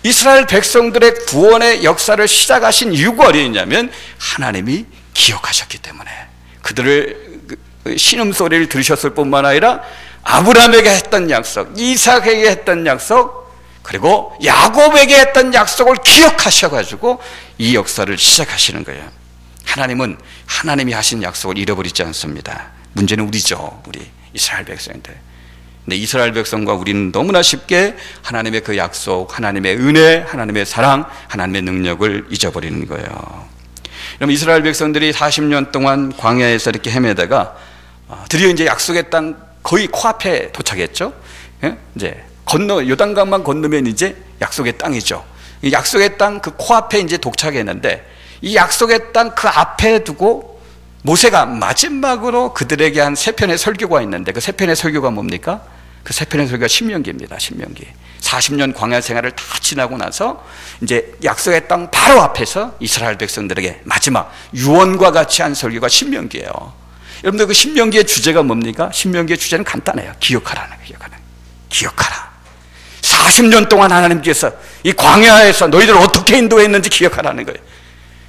A: 이스라엘 백성들의 구원의 역사를 시작하신 이유가 어디 있냐면 하나님이 기억하셨기 때문에, 그들을 신음소리를 들으셨을 뿐만 아니라 아브라함에게 했던 약속, 이삭에게 했던 약속, 그리고 야곱에게 했던 약속을 기억하셔가지고 이 역사를 시작하시는 거예요. 하나님은 하나님이 하신 약속을 잃어버리지 않습니다. 문제는 우리죠. 우리 이스라엘 백성인데. 근데 이스라엘 백성과 우리는 너무나 쉽게 하나님의 그 약속, 하나님의 은혜, 하나님의 사랑, 하나님의 능력을 잊어버리는 거예요. 그럼 이스라엘 백성들이 40년 동안 광야에서 이렇게 헤매다가 드디어 이제 약속의 땅 거의 코앞에 도착했죠. 이제 요단강만 건너면 이제 약속의 땅이죠. 이 약속의 땅 그 코앞에 이제 도착했는데, 이 약속의 땅 그 앞에 두고 모세가 마지막으로 그들에게 한 3편의 설교가 있는데, 그 3편의 설교가 뭡니까? 그 3편의 설교가 신명기입니다. 신명기. 40년 광야 생활을 다 지나고 나서 이제 약속의 땅 바로 앞에서 이스라엘 백성들에게 마지막 유언과 같이 한 설교가 신명기예요. 여러분들 그 신명기의 주제가 뭡니까? 신명기의 주제는 간단해요. 기억하라. 40년 동안 하나님께서 이 광야에서 너희들을 어떻게 인도했는지 기억하라는 거예요.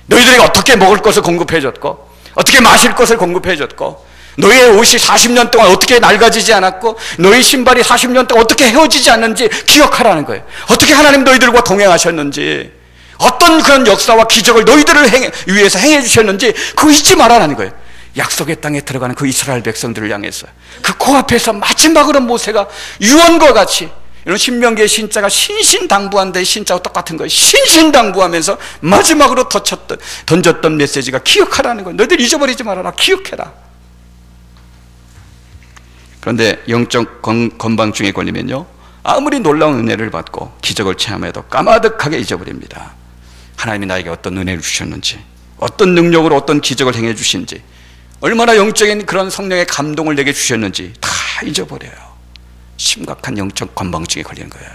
A: 너희들에게 어떻게 먹을 것을 공급해줬고, 어떻게 마실 것을 공급해줬고, 너희의 옷이 40년 동안 어떻게 낡아지지 않았고, 너희 신발이 40년 동안 어떻게 헤어지지 않는지 기억하라는 거예요. 어떻게 하나님 너희들과 동행하셨는지, 어떤 그런 역사와 기적을 너희들을 위해서 행해 주셨는지 그거 잊지 말아라는 거예요. 약속의 땅에 들어가는 그 이스라엘 백성들을 향해서 그 코앞에서 마지막으로 모세가 유언과 같이, 이런 신명기의 신자가 신신당부한데 신자와 똑같은 거예요. 신신당부하면서 마지막으로 던졌던 메시지가 기억하라는 거예요. 너희들 잊어버리지 말아라. 기억해라. 그런데 영적 건방증에 걸리면요, 아무리 놀라운 은혜를 받고 기적을 체험해도 까마득하게 잊어버립니다. 하나님이 나에게 어떤 은혜를 주셨는지, 어떤 능력으로 어떤 기적을 행해 주신지, 얼마나 영적인 그런 성령의 감동을 내게 주셨는지 다 잊어버려요. 심각한 영적 건방증에 걸리는 거예요.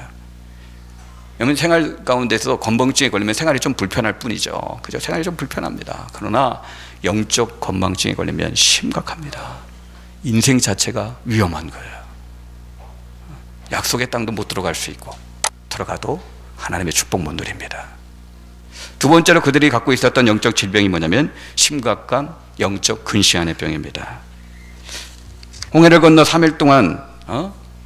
A: 여러분 생활 가운데서 건방증에 걸리면 생활이 좀 불편할 뿐이죠. 그죠? 생활이 좀 불편합니다. 그러나 영적 건방증에 걸리면 심각합니다. 인생 자체가 위험한 거예요. 약속의 땅도 못 들어갈 수 있고, 들어가도 하나님의 축복 못 누립니다. 두 번째로 그들이 갖고 있었던 영적 질병이 뭐냐면 심각한 영적 근시안의 병입니다. 홍해를 건너 3일 동안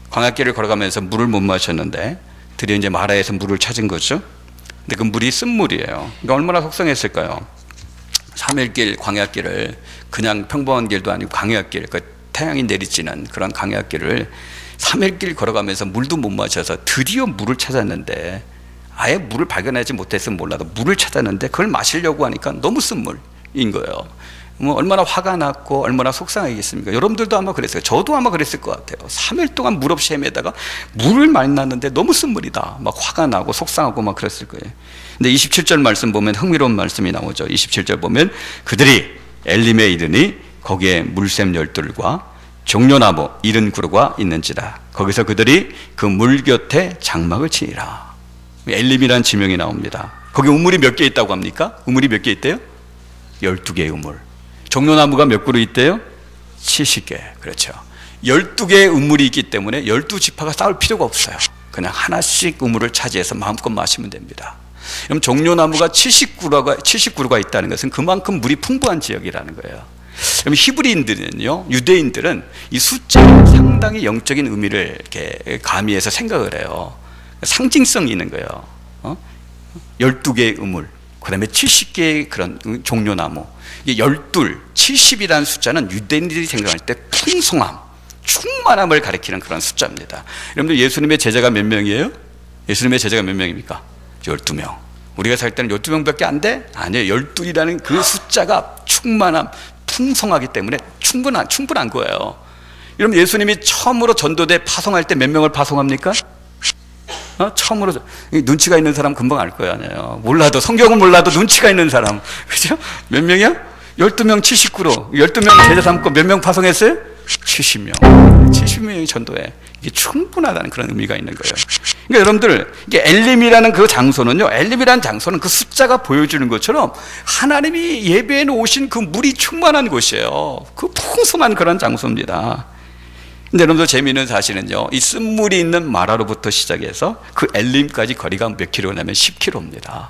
A: 광야길을 걸어가면서 물을 못 마셨는데 드디어 이제 마라에서 물을 찾은 거죠. 근데 그 물이 쓴물이에요. 그러니까 얼마나 속상했을까요? 3일길 광야길을, 그냥 평범한 길도 아니고 광야길, 그 태양이 내리쬐는 그런 광야길을 3일길 걸어가면서 물도 못 마셔서 드디어 물을 찾았는데, 아예 물을 발견하지 못했으면 몰라도 물을 찾았는데 그걸 마시려고 하니까 너무 쓴 물인 거예요. 뭐 얼마나 화가 났고 얼마나 속상하겠습니까? 여러분들도 아마 그랬어요. 저도 아마 그랬을 것 같아요. 3일 동안 물 없이 헤매다가 물을 만났는데 너무 쓴 물이다. 막 화가 나고 속상하고 막 그랬을 거예요. 근데 27절 말씀 보면 흥미로운 말씀이 나오죠. 27절 보면 그들이 엘림에 이르니 거기에 물샘 12들과 종려나무 70그루가 있는지라. 거기서 그들이 그 물 곁에 장막을 치니라. 엘림이라는 지명이 나옵니다. 거기 우물이 몇 개 있다고 합니까? 우물이 몇 개 있대요? 12개의 우물. 종려나무가 몇 그루 있대요? 70개. 그렇죠. 12개의 우물이 있기 때문에 12지파가 싸울 필요가 없어요. 그냥 하나씩 우물을 차지해서 마음껏 마시면 됩니다. 그럼 종려나무가 70그루가 있다는 것은 그만큼 물이 풍부한 지역이라는 거예요. 그럼 히브리인들은요, 유대인들은 이 숫자에 상당히 영적인 의미를 이렇게 가미해서 생각을 해요. 상징성이 있는 거예요. 12개의 우물, 그 다음에 70개의 그런 종려나무. 12, 70이라는 숫자는 유대인들이 생각할 때 풍성함, 충만함을 가리키는 그런 숫자입니다. 여러분들 예수님의 제자가 몇 명이에요? 예수님의 제자가 몇 명입니까? 12명. 우리가 살 때는 12명밖에 안 돼? 아니에요. 12이라는 그 숫자가 충만함, 풍성하기 때문에 충분한 거예요. 여러분, 예수님이 처음으로 전도대 파송할 때 몇 명을 파송합니까? 처음으로. 눈치가 있는 사람 금방 알 거예요. 아니에요. 몰라도, 성경은 몰라도 눈치가 있는 사람. 그죠? 몇 명이야? 12명 79로 12명 제자 삼고 몇 명 파송했어요? 70명. 70명이 전도해. 이게 충분하다는 그런 의미가 있는 거예요. 그러니까 여러분들, 이게 엘림이라는 그 장소는요, 엘림이라는 장소는 그 숫자가 보여주는 것처럼 하나님이 예배해 놓으신 그 물이 충만한 곳이에요. 그 풍성한 그런 장소입니다. 근데 여러분들 재미있는 사실은요, 이 쓴물이 있는 마라로부터 시작해서 그 엘림까지 거리가 몇 킬로냐면 10킬로입니다.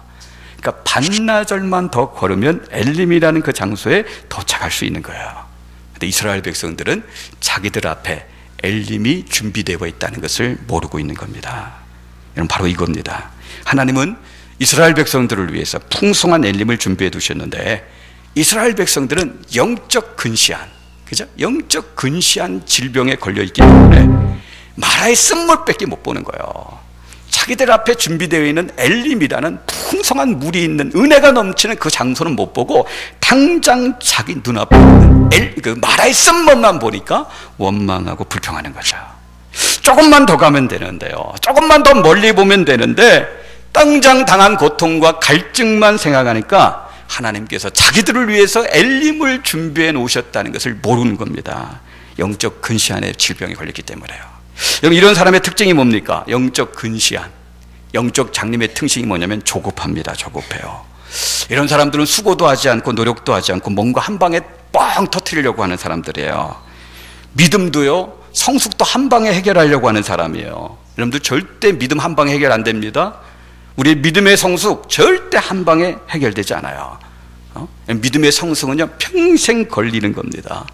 A: 그러니까 반나절만 더 걸으면 엘림이라는 그 장소에 도착할 수 있는 거예요. 근데 이스라엘 백성들은 자기들 앞에 엘림이 준비되어 있다는 것을 모르고 있는 겁니다. 여러분, 바로 이겁니다. 하나님은 이스라엘 백성들을 위해서 풍성한 엘림을 준비해 두셨는데, 이스라엘 백성들은 영적 근시한, 그죠? 영적 근시한 질병에 걸려 있기 때문에 마라의 쓴물밖에 못 보는 거예요. 자기들 앞에 준비되어 있는 엘림이라는 풍성한 물이 있는, 은혜가 넘치는 그 장소는 못 보고 당장 자기 눈앞에 있는 그 마라의 쓴물만 보니까 원망하고 불평하는 거죠. 조금만 더 가면 되는데요, 조금만 더 멀리 보면 되는데 당장 당한 고통과 갈증만 생각하니까 하나님께서 자기들을 위해서 엘림을 준비해 놓으셨다는 것을 모르는 겁니다. 영적 근시안의 질병에 걸렸기 때문에요. 여러분, 이런 사람의 특징이 뭡니까? 영적 근시안, 영적 장님의 특징이 뭐냐면 조급합니다. 조급해요. 이런 사람들은 수고도 하지 않고 노력도 하지 않고 뭔가 한 방에 뻥 터뜨리려고 하는 사람들이에요. 믿음도요, 성숙도 한 방에 해결하려고 하는 사람이에요. 여러분들, 절대 믿음 한 방에 해결 안 됩니다. 우리의 믿음의 성숙 절대 한 방에 해결되지 않아요. 믿음의 성숙은요, 평생 걸리는 겁니다.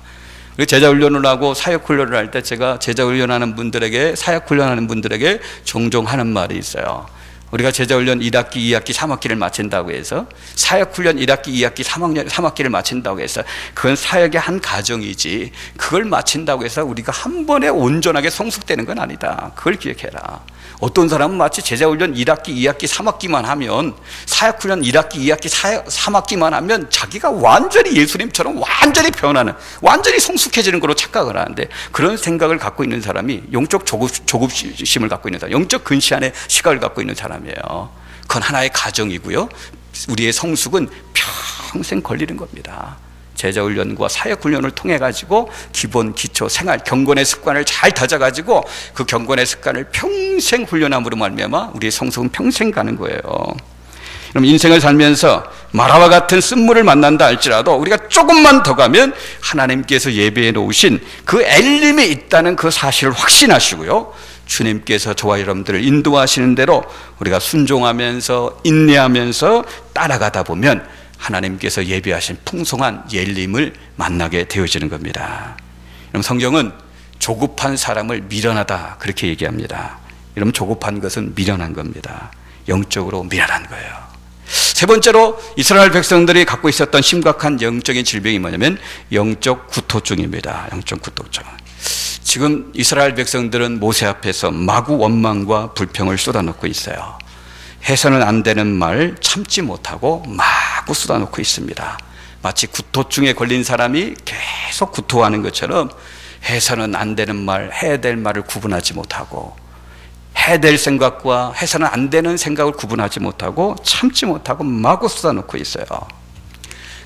A: 제자 훈련을 하고 사역 훈련을 할 때 제가 제자 훈련하는 분들에게, 사역 훈련하는 분들에게 종종 하는 말이 있어요. 우리가 제자 훈련 1학기, 2학기, 3학기를 마친다고 해서, 사역 훈련 1학기, 2학기, 3학기를 마친다고 해서 그건 사역의 한 과정이지, 그걸 마친다고 해서 우리가 한 번에 온전하게 성숙되는 건 아니다. 그걸 기억해라. 어떤 사람은 마치 제자훈련 1학기, 2학기, 3학기만 하면, 사역훈련 1학기, 2학기, 3학기만 하면 자기가 완전히 예수님처럼 완전히 변하는, 완전히 성숙해지는 걸로 착각을 하는데, 그런 생각을 갖고 있는 사람이 영적 조급심을 갖고 있는 사람, 영적 근시안의 시각을 갖고 있는 사람이에요. 그건 하나의 가정이고요, 우리의 성숙은 평생 걸리는 겁니다. 제자훈련과 사역훈련을 통해 가지고 기본, 기초, 생활, 경건의 습관을 잘 다져가지고 그 경건의 습관을 평생 훈련함으로 말미암아 우리의 성숙은 평생 가는 거예요. 그럼 인생을 살면서 마라와 같은 쓴물을 만난다 할지라도 우리가 조금만 더 가면 하나님께서 예배해 놓으신 그 엘림이 있다는 그 사실을 확신하시고요, 주님께서 저와 여러분들을 인도하시는 대로 우리가 순종하면서 인내하면서 따라가다 보면 하나님께서 예비하신 풍성한 엘림을 만나게 되어지는 겁니다. 여러분, 성경은 조급한 사람을 미련하다 그렇게 얘기합니다. 여러분, 조급한 것은 미련한 겁니다. 영적으로 미련한 거예요. 세 번째로 이스라엘 백성들이 갖고 있었던 심각한 영적인 질병이 뭐냐면 영적 구토증입니다. 영적 구토증. 지금 이스라엘 백성들은 모세 앞에서 마구 원망과 불평을 쏟아놓고 있어요. 해서는 안 되는 말 참지 못하고 마구 쏟아놓고 있습니다. 마치 구토증에 걸린 사람이 계속 구토하는 것처럼 해서는 안 되는 말, 해야 될 말을 구분하지 못하고, 해야 될 생각과 해서는 안 되는 생각을 구분하지 못하고 참지 못하고 마구 쏟아놓고 있어요.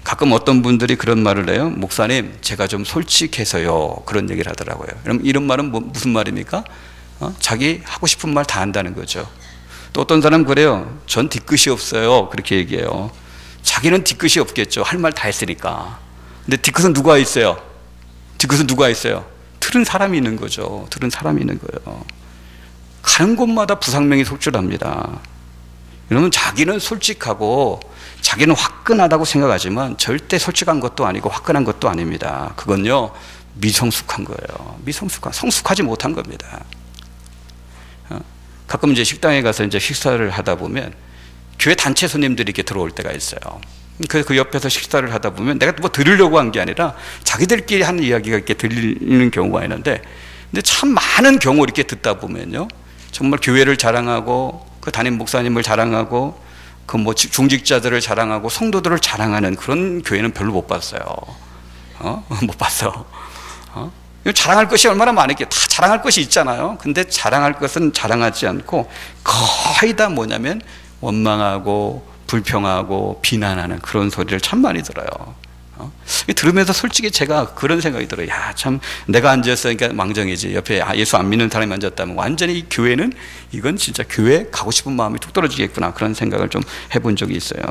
A: 가끔 어떤 분들이 그런 말을 해요. 목사님, 제가 좀 솔직해서요, 그런 얘기를 하더라고요. 그럼 이런 말은 무슨 말입니까? 자기 하고 싶은 말 다 한다는 거죠. 또 어떤 사람은 그래요. 전 뒤끝이 없어요, 그렇게 얘기해요. 자기는 뒤끝이 없겠죠. 할 말 다 했으니까. 근데 뒤끝은 누가 있어요? 뒤끝은 누가 있어요? 들은 사람이 있는 거죠. 들은 사람이 있는 거예요. 가는 곳마다 부상명이 속출합니다. 여러분, 자기는 솔직하고 자기는 화끈하다고 생각하지만 절대 솔직한 것도 아니고 화끈한 것도 아닙니다. 그건요, 미성숙한 거예요. 미성숙한, 성숙하지 못한 겁니다. 가끔 이제 식당에 가서 이제 식사를 하다 보면 교회 단체 손님들이 이렇게 들어올 때가 있어요. 그래서 그 옆에서 식사를 하다 보면 내가 뭐 들으려고 한 게 아니라 자기들끼리 하는 이야기가 이렇게 들리는 경우가 있는데, 근데 참 많은 경우 이렇게 듣다 보면요, 정말 교회를 자랑하고 그 담임 목사님을 자랑하고 그 뭐 중직자들을 자랑하고 성도들을 자랑하는 그런 교회는 별로 못 봤어요. 못 봤어. 자랑할 것이 얼마나 많을게. 다 자랑할 것이 있잖아요. 근데 자랑할 것은 자랑하지 않고 거의 다 뭐냐면 원망하고 불평하고 비난하는 그런 소리를 참 많이 들어요. 들으면서 솔직히 제가 그런 생각이 들어요. 야, 참 내가 앉았으니까 망정이지. 옆에 예수 안 믿는 사람이 앉았다면 완전히 이 교회는 이건 진짜 교회 가고 싶은 마음이 뚝 떨어지겠구나, 그런 생각을 좀 해본 적이 있어요.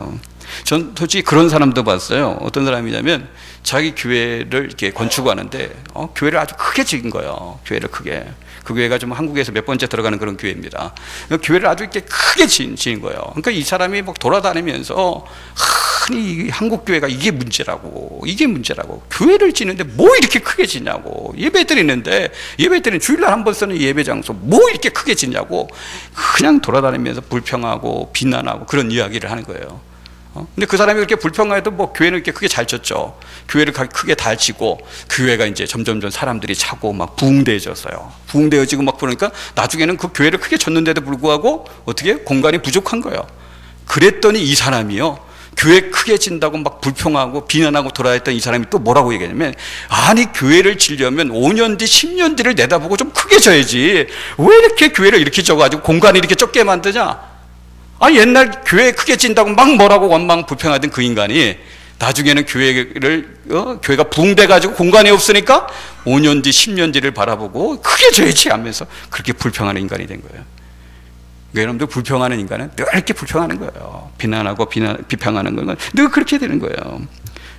A: 전 솔직히 그런 사람도 봤어요. 어떤 사람이냐면 자기 교회를 이렇게 건축하는데 교회를 아주 크게 지은 거예요. 교회를 크게. 그 교회가 좀 한국에서 몇 번째 들어가는 그런 교회입니다. 교회를 아주 이렇게 크게 지은 거예요. 그러니까 이 사람이 막 돌아다니면서 아니 한국 교회가 이게 문제라고, 이게 문제라고, 교회를 지는데 뭐 이렇게 크게 지냐고, 예배 드리는데 예배 드리는 주일날 한 번 쓰는 예배 장소 뭐 이렇게 크게 지냐고 그냥 돌아다니면서 불평하고 비난하고 그런 이야기를 하는 거예요. 근데 그 사람이 그렇게 불평해도 뭐 교회는 이렇게 크게 잘 쳤죠. 교회를 크게 잘 치고 그 교회가 이제 점점점 사람들이 차고 막 부흥되어졌어요. 부흥되어지고 막 그러니까 나중에는 그 교회를 크게 쳤는데도 불구하고 어떻게 공간이 부족한 거예요. 그랬더니 이 사람이요, 교회 크게 진다고 막 불평하고 비난하고 돌아다녔던 이 사람이 또 뭐라고 얘기하냐면, 아니 교회를 지려면 5년 뒤 10년 뒤를 내다보고 좀 크게 져야지 왜 이렇게 교회를 이렇게 져가지고 공간을 이렇게 좁게 만드냐. 옛날 교회 크게 진다고 막 뭐라고 원망 불평하던 그 인간이 나중에는 교회가 붕대가지고 공간이 없으니까 5년 뒤 10년 뒤를 바라보고 크게 져야지 하면서 그렇게 불평하는 인간이 된 거예요. 여러분들 불평하는 인간은 늘 이렇게 불평하는 거예요. 비난하고 비평하는 건 늘 그렇게 되는 거예요.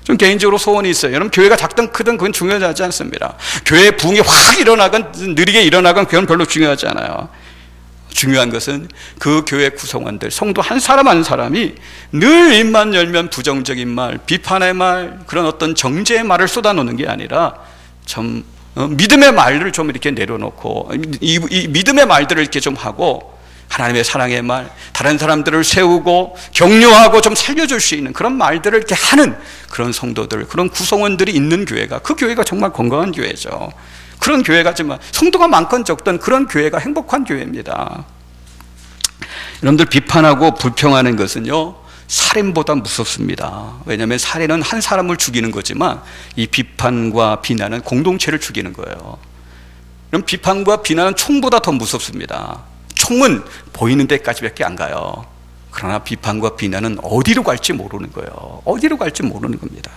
A: 좀 개인적으로 소원이 있어요. 여러분 교회가 작든 크든 그건 중요하지 않습니다. 교회 부흥이 확 일어나건 느리게 일어나건 그건 별로 중요하지 않아요. 중요한 것은 그 교회 구성원들, 성도 한 사람 한 사람이 늘 입만 열면 부정적인 말, 비판의 말, 그런 어떤 정죄의 말을 쏟아놓는 게 아니라 좀 믿음의 말을 좀 이렇게 내려놓고 이 믿음의 말들을 이렇게 좀 하고 하나님의 사랑의 말, 다른 사람들을 세우고 격려하고 좀 살려줄 수 있는 그런 말들을 이렇게 하는 그런 성도들, 그런 구성원들이 있는 교회가, 그 교회가 정말 건강한 교회죠. 그런 교회가 정말 성도가 많건 적든 그런 교회가 행복한 교회입니다. 여러분들 비판하고 불평하는 것은요 살인보다 무섭습니다. 왜냐하면 살인은 한 사람을 죽이는 거지만 이 비판과 비난은 공동체를 죽이는 거예요. 그럼 비판과 비난은 총보다 더 무섭습니다. 총은 보이는 데까지밖에 안 가요. 그러나 비판과 비난은 어디로 갈지 모르는 거예요. 어디로 갈지 모르는 겁니다.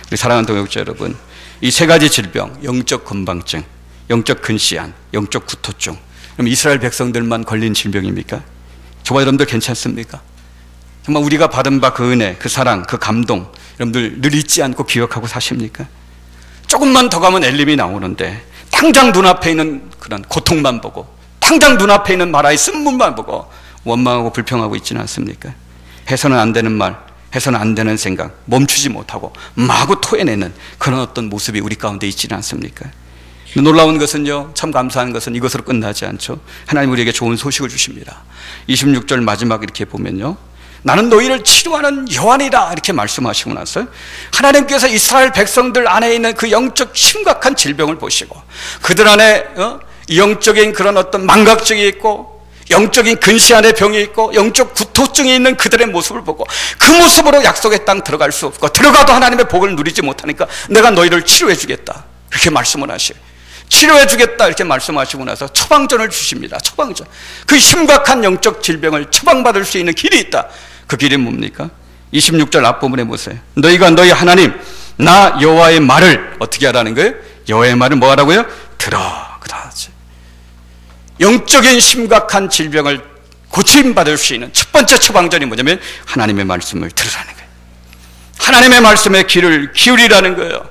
A: 우리 사랑하는 동역자 여러분, 이 세 가지 질병, 영적 건망증, 영적 근시안, 영적 구토증, 그럼 이스라엘 백성들만 걸린 질병입니까? 저와 여러분들 괜찮습니까? 정말 우리가 받은 바 그 은혜, 그 사랑, 그 감동, 여러분들 늘 잊지 않고 기억하고 사십니까? 조금만 더 가면 엘림이 나오는데 당장 눈앞에 있는 그런 고통만 보고, 당장 눈앞에 있는 마라의 쓴물만 보고 원망하고 불평하고 있지는 않습니까? 해서는 안 되는 말, 해서는 안 되는 생각, 멈추지 못하고 마구 토해내는 그런 어떤 모습이 우리 가운데 있지는 않습니까? 놀라운 것은요, 참 감사한 것은 이것으로 끝나지 않죠. 하나님 우리에게 좋은 소식을 주십니다. 26절 마지막 이렇게 보면요, 나는 너희를 치료하는 여호와니라 이렇게 말씀하시고 나서 하나님께서 이스라엘 백성들 안에 있는 그 영적 심각한 질병을 보시고 그들 안에 영적인 그런 어떤 망각증이 있고 영적인 근시안의 병이 있고 영적 구토증이 있는 그들의 모습을 보고 그 모습으로 약속의 땅 들어갈 수 없고 들어가도 하나님의 복을 누리지 못하니까 내가 너희를 치료해 주겠다 이렇게 말씀을 하시고, 치료해 주겠다 이렇게 말씀하시고 나서 처방전을 주십니다. 처방전. 그 심각한 영적 질병을 처방받을 수 있는 길이 있다. 그 길이 뭡니까? 26절 앞부분에 보세요. 너희가 너희 하나님 나 여호와의 말을 어떻게 하라는 거예요? 여호와의 말을 뭐 하라고요? 들어. 그다지. 영적인 심각한 질병을 고침받을 수 있는 첫 번째 처방전이 뭐냐면 하나님의 말씀을 들으라는 거예요. 하나님의 말씀에 귀를 기울이라는 거예요.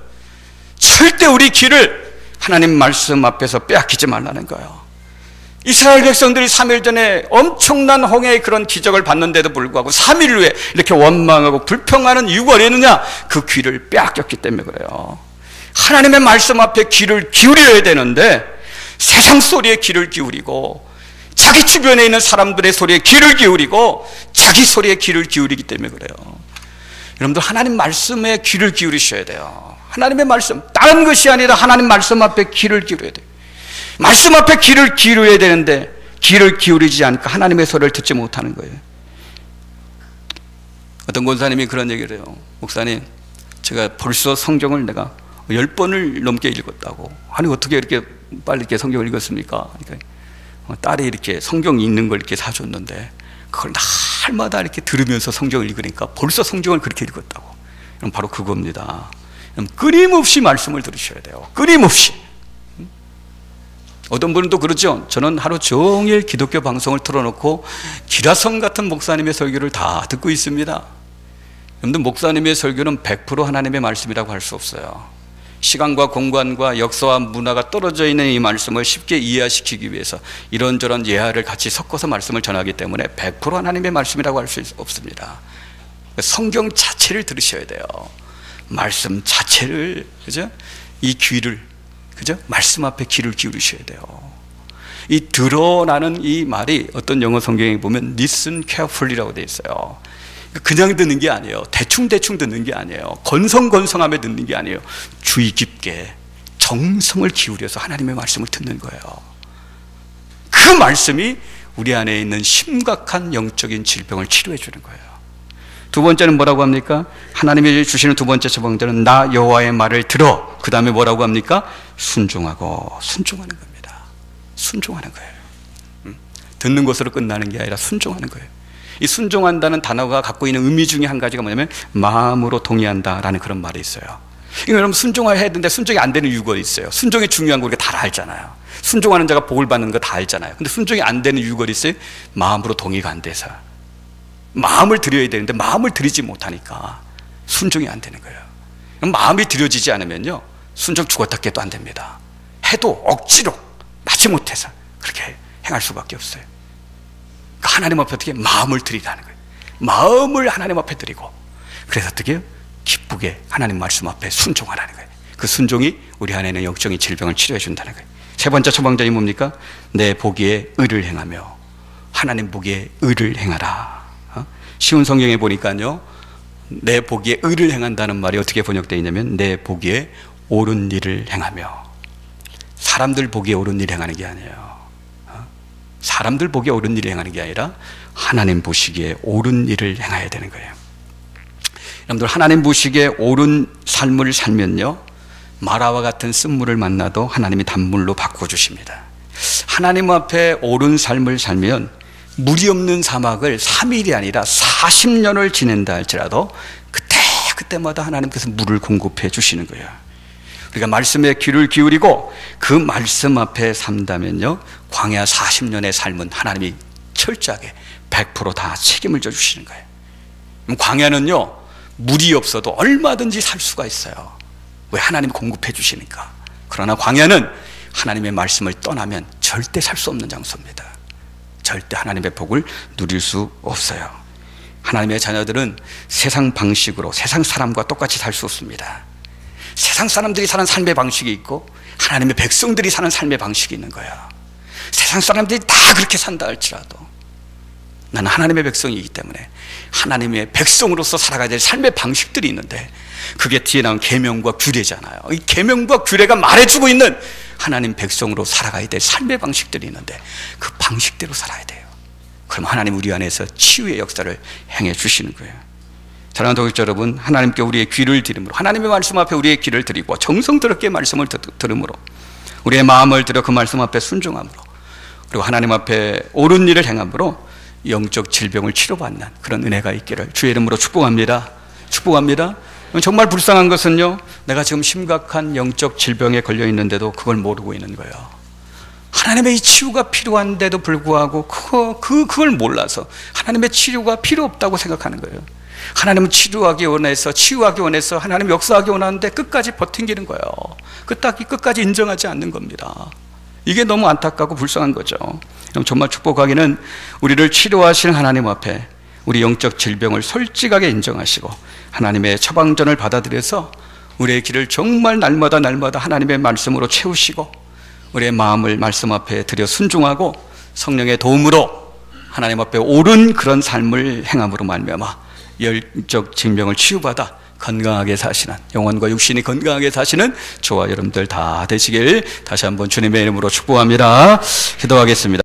A: 절대 우리 귀를 하나님 말씀 앞에서 빼앗기지 말라는 거예요. 이스라엘 백성들이 3일 전에 엄청난 홍해의 그런 기적을 받는데도 불구하고 3일 후에 이렇게 원망하고 불평하는 이유가 어디느냐? 그 귀를 빼앗겼기 때문에 그래요. 하나님의 말씀 앞에 귀를 기울여야 되는데 세상 소리에 귀를 기울이고 자기 주변에 있는 사람들의 소리에 귀를 기울이고 자기 소리에 귀를 기울이기 때문에 그래요. 여러분들 하나님 말씀에 귀를 기울이셔야 돼요. 하나님의 말씀, 다른 것이 아니라 하나님 말씀 앞에 귀를 기울여야 돼요. 말씀 앞에 귀를 기울여야 되는데 귀를 기울이지 않고 하나님의 소리를 듣지 못하는 거예요. 어떤 권사님이 그런 얘기를 해요. 목사님, 제가 벌써 성경을 내가 10번을 넘게 읽었다고. 아니 어떻게 이렇게 빨리 이렇게 성경을 읽었습니까? 그러니까 딸이 이렇게 성경 읽는 걸 이렇게 사줬는데 그걸 날마다 이렇게 들으면서 성경을 읽으니까 벌써 성경을 그렇게 읽었다고. 그럼 바로 그겁니다. 끊임없이 말씀을 들으셔야 돼요. 끊임없이. 어떤 분은 또 그러죠. 저는 하루 종일 기독교 방송을 틀어놓고 기라성 같은 목사님의 설교를 다 듣고 있습니다. 여러분들, 목사님의 설교는 100% 하나님의 말씀이라고 할 수 없어요. 시간과 공간과 역사와 문화가 떨어져 있는 이 말씀을 쉽게 이해시키기 위해서 이런저런 예화를 같이 섞어서 말씀을 전하기 때문에 100% 하나님의 말씀이라고 할 수 없습니다. 성경 자체를 들으셔야 돼요. 말씀 자체를, 그죠? 이 귀를, 그죠? 말씀 앞에 귀를 기울이셔야 돼요. 이 드러나는 이 말이 어떤 영어 성경에 보면 listen carefully라고 되어 있어요. 그냥 듣는 게 아니에요. 대충대충 듣는 게 아니에요. 건성건성하며 듣는 게 아니에요. 주의 깊게 정성을 기울여서 하나님의 말씀을 듣는 거예요. 그 말씀이 우리 안에 있는 심각한 영적인 질병을 치료해 주는 거예요. 두 번째는 뭐라고 합니까? 하나님이 주시는 두 번째 처방전은 나 여호와의 말을 들어. 그 다음에 뭐라고 합니까? 순종하고. 순종하는 겁니다. 순종하는 거예요. 듣는 것으로 끝나는 게 아니라 순종하는 거예요. 이 순종한다는 단어가 갖고 있는 의미 중에 한 가지가 뭐냐면 마음으로 동의한다라는 그런 말이 있어요. 이거 여러분 순종해야 되는데 순종이 안 되는 이유가 있어요. 순종이 중요한 거 우리가 다 알잖아요. 순종하는 자가 복을 받는 거 다 알잖아요. 근데 순종이 안 되는 이유가 있어요. 마음으로 동의가 안 돼서. 마음을 드려야 되는데 마음을 드리지 못하니까 순종이 안 되는 거예요. 마음이 드려지지 않으면요, 순종 죽었다 깨도 안 됩니다. 해도 억지로 마치 못해서 그렇게 행할 수밖에 없어요. 하나님 앞에 어떻게 마음을 드리라는 거예요. 마음을 하나님 앞에 드리고, 그래서 어떻게 기쁘게 하나님 말씀 앞에 순종하라는 거예요. 그 순종이 우리 안에 있는 영적인 질병을 치료해 준다는 거예요. 세 번째 처방전이 뭡니까? 내 보기에 의를 행하며. 하나님 보기에 의를 행하라. 쉬운 성경에 보니까요, 내 보기에 의를 행한다는 말이 어떻게 번역되어 있냐면 내 보기에 옳은 일을 행하며. 사람들 보기에 옳은 일을 행하는 게 아니에요. 사람들 보기에 옳은 일을 행하는 게 아니라 하나님 보시기에 옳은 일을 행해야 되는 거예요. 여러분들, 하나님 보시기에 옳은 삶을 살면요, 마라와 같은 쓴물을 만나도 하나님이 단물로 바꿔주십니다. 하나님 앞에 옳은 삶을 살면 물이 없는 사막을 3일이 아니라 40년을 지낸다 할지라도 그때마다 하나님께서 물을 공급해 주시는 거예요. 우리가 말씀에 귀를 기울이고 그 말씀 앞에 산다면요, 광야 40년의 삶은 하나님이 철저하게 100% 다 책임을 져주시는 거예요. 광야는요, 물이 없어도 얼마든지 살 수가 있어요. 왜? 하나님이 공급해 주시니까. 그러나 광야는 하나님의 말씀을 떠나면 절대 살 수 없는 장소입니다. 절대 하나님의 복을 누릴 수 없어요. 하나님의 자녀들은 세상 방식으로 세상 사람과 똑같이 살 수 없습니다. 세상 사람들이 사는 삶의 방식이 있고 하나님의 백성들이 사는 삶의 방식이 있는 거예요. 세상 사람들이 다 그렇게 산다 할지라도 나는 하나님의 백성이기 때문에 하나님의 백성으로서 살아가야 될 삶의 방식들이 있는데, 그게 뒤에 나온 계명과 규례잖아요. 이 계명과 규례가 말해주고 있는 하나님 백성으로 살아가야 될 삶의 방식들이 있는데 그 방식대로 살아야 돼요. 그럼 하나님 우리 안에서 치유의 역사를 행해 주시는 거예요. 사랑하는 동역자 여러분, 하나님께 우리의 귀를 드림으로, 하나님의 말씀 앞에 우리의 귀를 드리고 정성스럽게 말씀을 들음으로, 우리의 마음을 들여 그 말씀 앞에 순종함으로, 그리고 하나님 앞에 옳은 일을 행함으로 영적 질병을 치료받는 그런 은혜가 있기를 주의 이름으로 축복합니다. 축복합니다. 정말 불쌍한 것은요, 내가 지금 심각한 영적 질병에 걸려 있는데도 그걸 모르고 있는 거예요. 하나님의 이 치유가 필요한데도 불구하고 그걸 몰라서 하나님의 치료가 필요 없다고 생각하는 거예요. 하나님은 치유하기 원해서 하나님 역사하기 원하는데 끝까지 버팅기는 거예요. 끝까지 인정하지 않는 겁니다. 이게 너무 안타깝고 불쌍한 거죠. 정말 축복하기는 우리를 치료하시는 하나님 앞에 우리 영적 질병을 솔직하게 인정하시고 하나님의 처방전을 받아들여서 우리의 길을 정말 날마다 하나님의 말씀으로 채우시고 우리의 마음을 말씀 앞에 들여 순종하고 성령의 도움으로 하나님 앞에 옳은 그런 삶을 행함으로 말미암아 영적 질병을 치유받아 건강하게 사시는, 영혼과 육신이 건강하게 사시는 저와 여러분들 다 되시길 다시 한번 주님의 이름으로 축복합니다. 기도하겠습니다.